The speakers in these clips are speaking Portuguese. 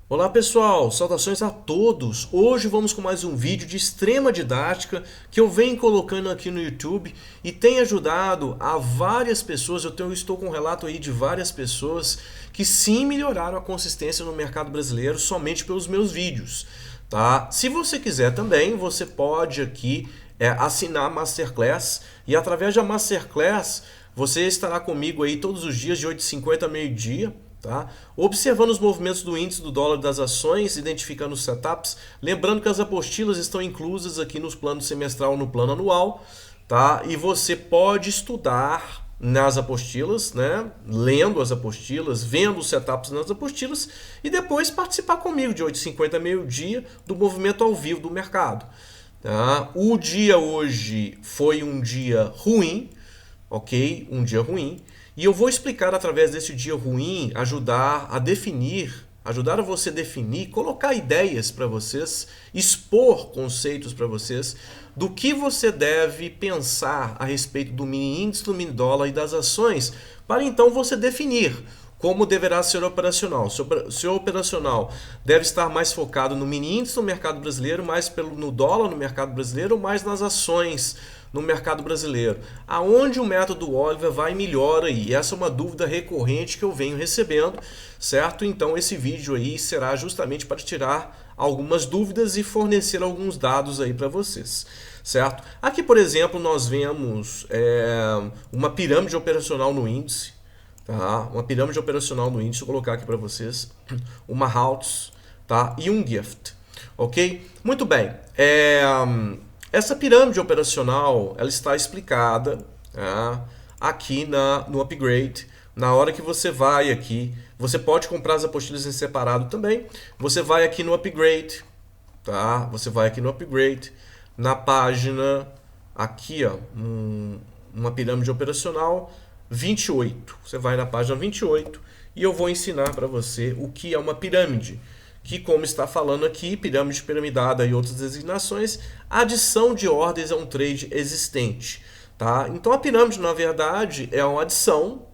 Olá pessoal, saudações a todos! Hoje vamos com mais um vídeo de extrema didática que eu venho colocando aqui no YouTube e tem ajudado a várias pessoas. Estou com um relato aí de várias pessoas que sim melhoraram a consistência no mercado brasileiro somente pelos meus vídeos. Tá? Se você quiser também, você pode aqui assinar a Masterclass e através da Masterclass você estará comigo aí todos os dias de 8h50 a meio-dia. Tá? Observando os movimentos do índice do dólar das ações, identificando os setups, lembrando que as apostilas estão inclusas aqui nos planos semestral e no plano anual, tá? E você pode estudar nas apostilas, né? Lendo as apostilas, vendo os setups nas apostilas e depois participar comigo de 8h50 a meio-dia do movimento ao vivo do mercado. Tá? O dia hoje foi um dia ruim, ok? Um dia ruim. E eu vou explicar através desse dia ruim, ajudar a você definir, colocar ideias para vocês, expor conceitos para vocês do que você deve pensar a respeito do mini índice, do mini dólar e das ações, para então você definir como deverá ser operacional. Seu operacional deve estar mais focado no mini índice no mercado brasileiro, mais no dólar no mercado brasileiro, ou mais nas ações no mercado brasileiro. Aonde o método Oliver vai melhor aí? Essa é uma dúvida recorrente que eu venho recebendo, certo? Então esse vídeo aí será justamente para tirar algumas dúvidas e fornecer alguns dados aí para vocês, certo? Aqui, por exemplo, nós vemos uma pirâmide operacional no índice, tá? Uma pirâmide operacional no índice, vou colocar aqui para vocês, uma Haltz, tá? E um Gift, ok? Muito bem. Essa pirâmide operacional ela está explicada, tá? Aqui no Upgrade. Na hora que você vai aqui, você pode comprar as apostilas em separado também. Você vai aqui no Upgrade, tá? Você vai aqui no Upgrade, na página aqui, ó, uma pirâmide operacional 28. Você vai na página 28 e eu vou ensinar para você o que é uma pirâmide. Que, como está falando aqui, pirâmide piramidada e outras designações, adição de ordens a um trade existente. Tá? Então a pirâmide, na verdade, é uma adição,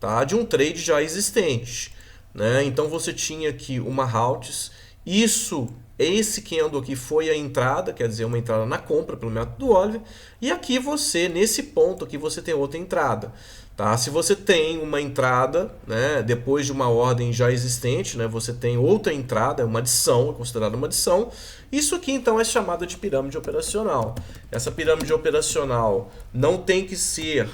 tá, de um trade já existente. Né? Então você tinha aqui uma Haltz, esse candle aqui foi a entrada, quer dizer, uma entrada na compra pelo método Oliver, e aqui você, nesse ponto aqui, você tem outra entrada. Tá? Se você tem uma entrada, né, depois de uma ordem já existente, né, você tem outra entrada, uma adição, é considerada uma adição. Isso aqui então é chamado de pirâmide operacional. Essa pirâmide operacional não tem que ser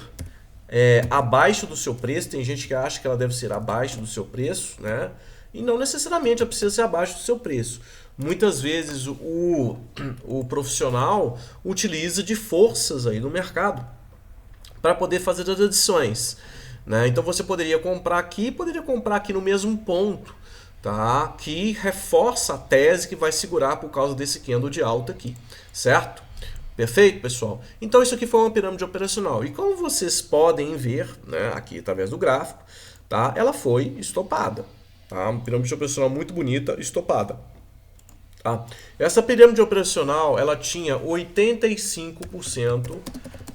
abaixo do seu preço, tem gente que acha que ela deve ser abaixo do seu preço, né? E não necessariamente ela precisa ser abaixo do seu preço. Muitas vezes o profissional utiliza de forças aí no mercado para poder fazer as adições. Né? Então você poderia comprar aqui no mesmo ponto, tá? Que reforça a tese que vai segurar por causa desse candle de alta aqui, certo? Perfeito, pessoal? Então isso aqui foi uma pirâmide operacional. E como vocês podem ver, né, aqui através do gráfico, tá? Ela foi estopada. Tá? Uma pirâmide operacional muito bonita, estopada. Tá? Essa pirâmide operacional ela tinha 85%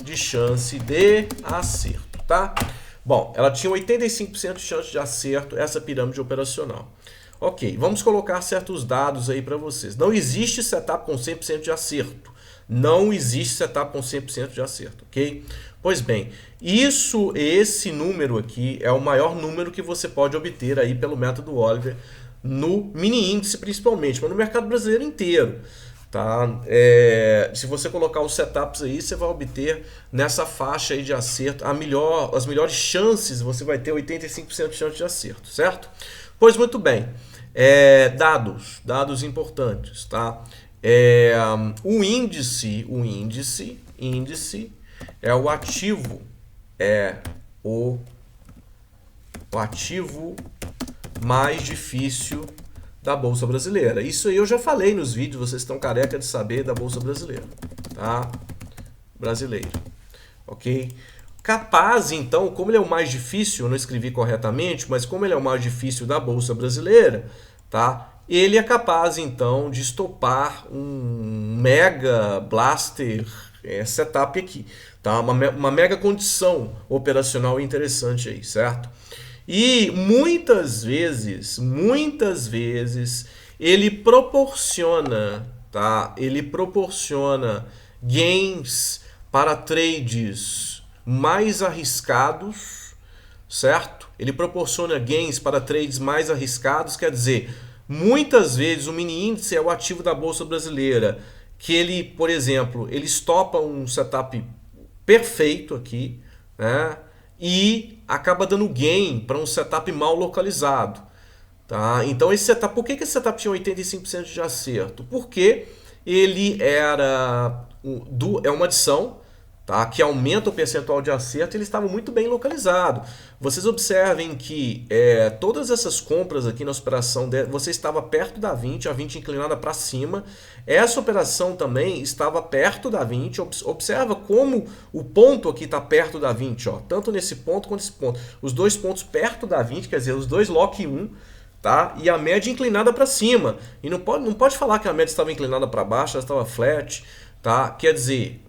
de chance de acerto. Tá? Bom, ela tinha 85% de chance de acerto, essa pirâmide operacional. Ok, vamos colocar certos dados aí para vocês. Não existe setup com 100% de acerto. Não existe setup com 100% de acerto, ok? Pois bem, esse número aqui é o maior número que você pode obter aí pelo método Oliver no mini índice principalmente, mas no mercado brasileiro inteiro. Tá? Se você colocar os setups aí, você vai obter nessa faixa aí de acerto as melhores chances, você vai ter 85% de chance de acerto, certo? Pois muito bem, dados importantes, tá? O índice é o ativo, o ativo mais difícil da Bolsa Brasileira. Isso aí eu já falei nos vídeos, vocês estão careca de saber da Bolsa Brasileira, tá? Brasileira, ok? Capaz, então, como ele é o mais difícil, eu não escrevi corretamente, mas como ele é o mais difícil da Bolsa Brasileira, tá? Ele é capaz, então, de estopar um mega blaster setup aqui, tá? Uma mega condição operacional interessante aí, certo? E muitas vezes, ele proporciona, tá? Ele proporciona gains para trades mais arriscados, certo? Ele proporciona gains para trades mais arriscados, quer dizer, muitas vezes o mini índice é o ativo da Bolsa Brasileira, que ele, por exemplo, ele estopa um setup perfeito aqui, né? E acaba dando gain para um setup mal localizado. Tá? Então esse setup, por que esse setup tinha 85% de acerto? Porque ele é uma adição, tá? Que aumenta o percentual de acerto e ele estava muito bem localizado. Vocês observem que todas essas compras aqui na operação, você estava perto da 20, a 20 inclinada para cima. Essa operação também estava perto da 20. Observa como o ponto aqui está perto da 20, ó, tanto nesse ponto quanto nesse ponto. Os dois pontos perto da 20, quer dizer, os dois lock 1. Tá? E a média inclinada para cima. E não pode falar que a média estava inclinada para baixo, ela estava flat. Tá? Quer dizer,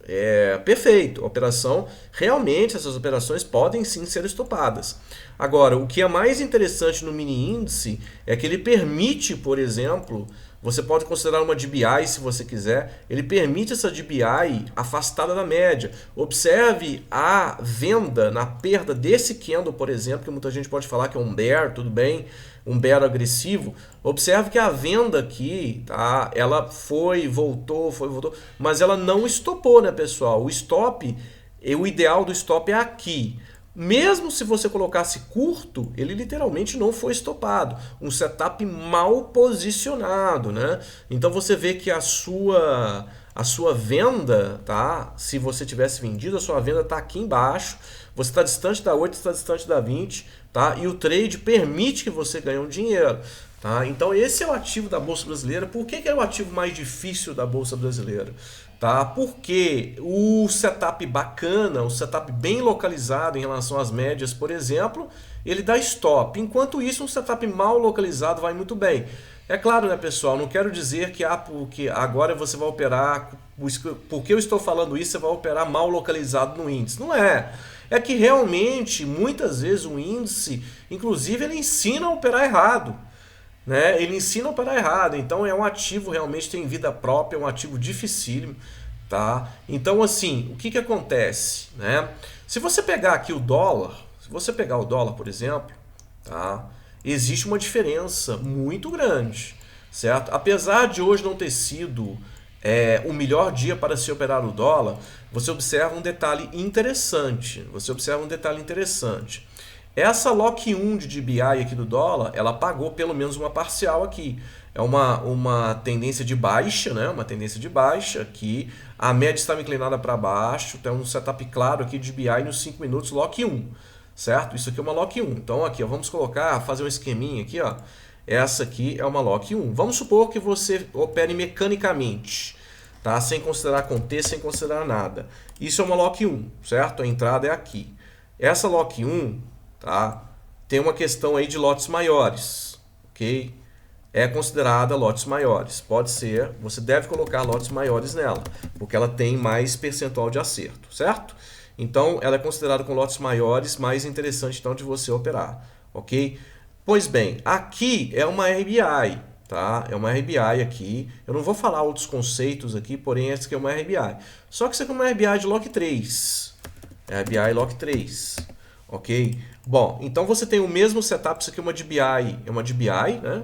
perfeito. A operação, realmente essas operações podem sim ser estopadas. Agora, o que é mais interessante no mini índice é que ele permite, por exemplo, você pode considerar uma DBI se você quiser, ele permite essa DBI afastada da média. Observe a venda na perda desse candle, por exemplo, que muita gente pode falar que é um bear, tudo bem, um bear agressivo. Observe que a venda aqui, tá? Ela voltou, mas ela não estopou, né, pessoal? O stop, o ideal do stop é aqui. Mesmo se você colocasse curto, ele literalmente não foi estopado. Um setup mal posicionado, né? Então você vê que a sua venda, tá? Se você tivesse vendido, a sua venda está aqui embaixo. Você está distante da 8, está distante da 20, tá? E o trade permite que você ganhe um dinheiro. Tá? Então esse é o ativo da Bolsa Brasileira. Por que é o ativo mais difícil da Bolsa Brasileira? Tá? Porque o setup bacana, o setup bem localizado em relação às médias, por exemplo, ele dá stop. Enquanto isso, um setup mal localizado vai muito bem. É claro, né, pessoal? Não quero dizer que porque agora você vai operar, porque eu estou falando isso, você vai operar mal localizado no índice. Não é. É que realmente, muitas vezes, o índice, inclusive, ele ensina a operar errado. Né? Ele ensina a operar errado, então é um ativo realmente tem vida própria, é um ativo dificílimo, tá? Então assim, o que acontece, né? Se você pegar aqui o dólar, se você pegar o dólar, por exemplo, tá? Existe uma diferença muito grande, certo? Apesar de hoje não ter sido o melhor dia para se operar o dólar, você observa um detalhe interessante, Essa Lock 1 de DBI aqui do dólar, ela pagou pelo menos uma parcial aqui. É uma tendência de baixa, né? Uma tendência de baixa aqui. A média estava inclinada para baixo. Tem um setup claro aqui de DBI nos 5 minutos, Lock 1. Certo? Isso aqui é uma Lock 1. Então aqui, ó, vamos fazer um esqueminha aqui, ó. Essa aqui é uma Lock 1. Vamos supor que você opere mecanicamente, tá? Sem considerar contexto, sem considerar nada. Isso é uma Lock 1, certo? A entrada é aqui. Essa Lock 1, tá? Tem uma questão aí de lotes maiores, ok? É considerada lotes maiores. Pode ser, você deve colocar lotes maiores nela, porque ela tem mais percentual de acerto, certo? Então, ela é considerada com lotes maiores, mais interessante então de você operar, ok? Pois bem, aqui é uma RBI, tá? É uma RBI aqui. Eu não vou falar outros conceitos aqui, porém essa aqui é uma RBI. Só que isso aqui é uma RBI de Lock 3. RBI Lock 3, ok? Bom, então você tem o mesmo setup, isso aqui é uma DBI, né?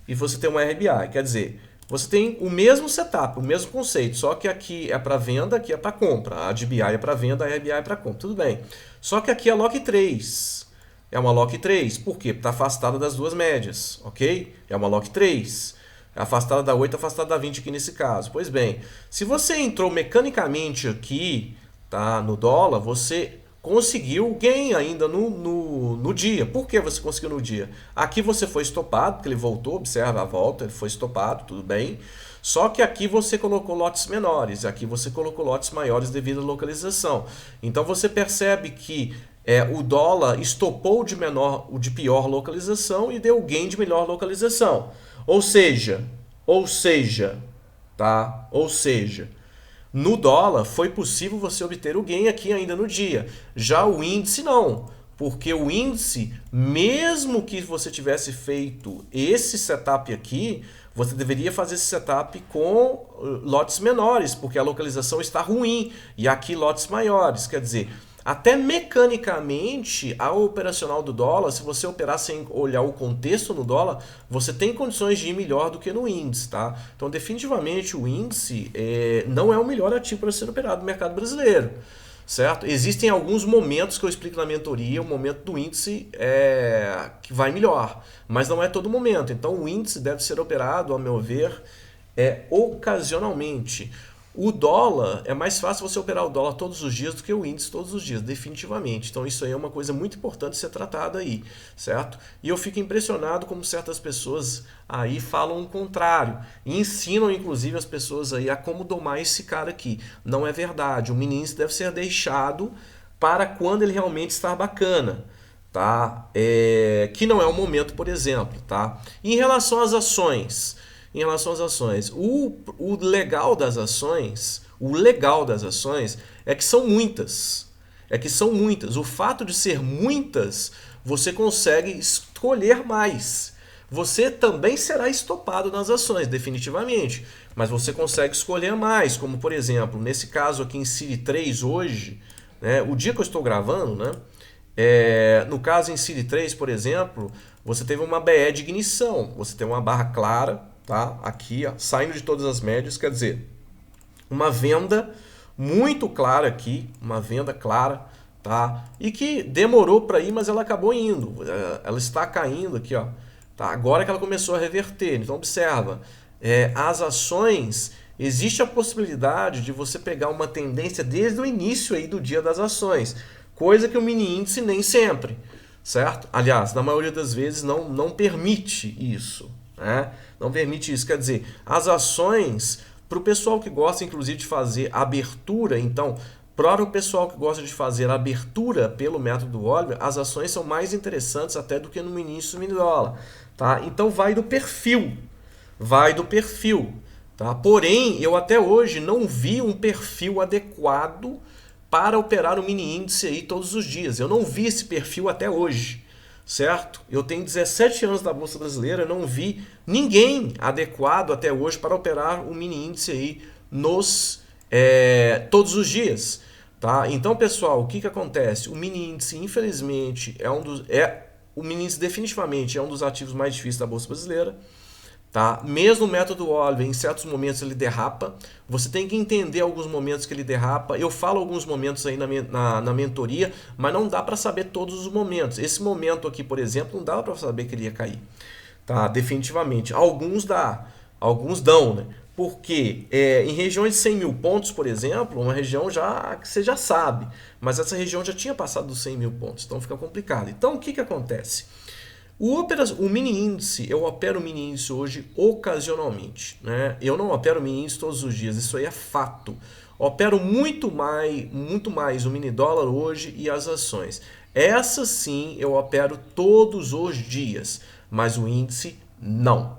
E você tem uma RBI, quer dizer, você tem o mesmo setup, o mesmo conceito, só que aqui é para venda, aqui é para compra. A DBI é para venda, a RBI é para compra, tudo bem. Só que aqui é Lock 3, é uma Lock 3, por quê? Porque está afastada das duas médias, ok? É uma Lock 3, é afastada da 8, afastada da 20 aqui nesse caso. Pois bem, se você entrou mecanicamente aqui, tá, no dólar, você conseguiu gain ainda no dia. Por que você conseguiu no dia? Aqui você foi estopado, porque ele voltou, observa a volta, ele foi estopado, tudo bem. Só que aqui você colocou lotes menores, aqui você colocou lotes maiores devido à localização. Então você percebe que o dólar estopou de pior localização e deu gain de melhor localização. Ou seja, tá? Ou seja, no dólar foi possível você obter o gain aqui ainda no dia. Já o índice não. Porque o índice, mesmo que você tivesse feito esse setup aqui, você deveria fazer esse setup com lotes menores, porque a localização está ruim, e aqui lotes maiores. Quer dizer, até mecanicamente, a operacional do dólar, se você operar sem olhar o contexto no dólar, você tem condições de ir melhor do que no índice, tá? Então, definitivamente, o índice não é o melhor ativo para ser operado no mercado brasileiro. Certo? Existem alguns momentos que eu explico na mentoria, o momento do índice que vai melhor, mas não é todo momento. Então o índice deve ser operado, ao meu ver, ocasionalmente. O dólar, é mais fácil você operar o dólar todos os dias do que o índice todos os dias, definitivamente. Então isso aí é uma coisa muito importante ser tratada aí, certo? E eu fico impressionado como certas pessoas aí falam o contrário. E ensinam, inclusive, as pessoas aí a como domar esse cara aqui. Não é verdade. O mini índice deve ser deixado para quando ele realmente está bacana. Tá? Que não é o momento, por exemplo. Tá? Em relação às ações... o legal das ações, é que são muitas. O fato de ser muitas, você consegue escolher mais. Você também será estopado nas ações, definitivamente. Mas você consegue escolher mais, como por exemplo, nesse caso aqui em City 3 hoje, né, o dia que eu estou gravando, né, no caso em City 3, por exemplo, você teve uma BE de ignição, você tem uma barra clara, tá? Aqui, ó, saindo de todas as médias, quer dizer, uma venda muito clara aqui, uma venda clara, tá? E que demorou para ir, mas ela acabou indo. Ela está caindo aqui, ó. Tá? Agora que ela começou a reverter. Então observa, as ações, existe a possibilidade de você pegar uma tendência desde o início aí do dia das ações, coisa que o mini índice nem sempre, certo? Aliás, na maioria das vezes não permite isso. Não permite isso, quer dizer, as ações, para o pessoal que gosta inclusive de fazer abertura, então, para o pessoal que gosta de fazer abertura pelo método Oliver, as ações são mais interessantes até do que no índice do mini dólar, tá? Então vai do perfil, tá? Porém, eu até hoje não vi um perfil adequado para operar o mini índice aí todos os dias, eu não vi esse perfil até hoje. Certo? Eu tenho 17 anos da Bolsa Brasileira, não vi ninguém adequado até hoje para operar o mini índice aí todos os dias. Tá? Então, pessoal, o que acontece? O mini índice, infelizmente, o mini índice definitivamente é um dos ativos mais difíceis da Bolsa Brasileira. Tá? Mesmo o método Oliver, em certos momentos ele derrapa. Você tem que entender alguns momentos que ele derrapa. Eu falo alguns momentos aí na mentoria, mas não dá para saber todos os momentos. Esse momento aqui, por exemplo, não dá para saber que ele ia cair. Tá? Definitivamente. Alguns dão, né? Porque em regiões de 100 mil pontos, por exemplo, uma região que você já sabe, mas essa região já tinha passado dos 100 mil pontos, então fica complicado. Então o que acontece? O mini índice, eu opero o mini índice hoje ocasionalmente, né? Eu não opero o mini índice todos os dias, isso aí é fato. Opero muito mais o mini dólar hoje e as ações. Essa sim eu opero todos os dias, mas o índice não.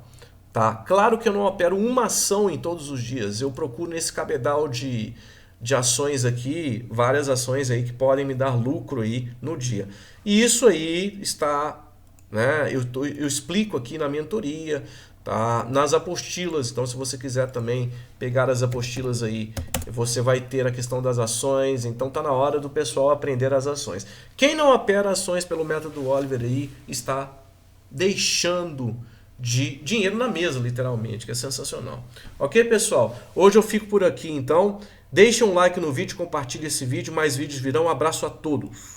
Tá? Claro que eu não opero uma ação em todos os dias, eu procuro nesse cabedal de ações aqui, várias ações aí que podem me dar lucro aí no dia. E isso aí está... né? Eu explico aqui na mentoria, tá? Nas apostilas. Então, se você quiser também pegar as apostilas aí, você vai ter a questão das ações. Então, tá na hora do pessoal aprender as ações. Quem não opera ações pelo método Oliver aí está deixando de dinheiro na mesa, literalmente, que é sensacional. Ok, pessoal? Hoje eu fico por aqui, então. Deixe um like no vídeo, compartilhe esse vídeo. Mais vídeos virão. Um abraço a todos.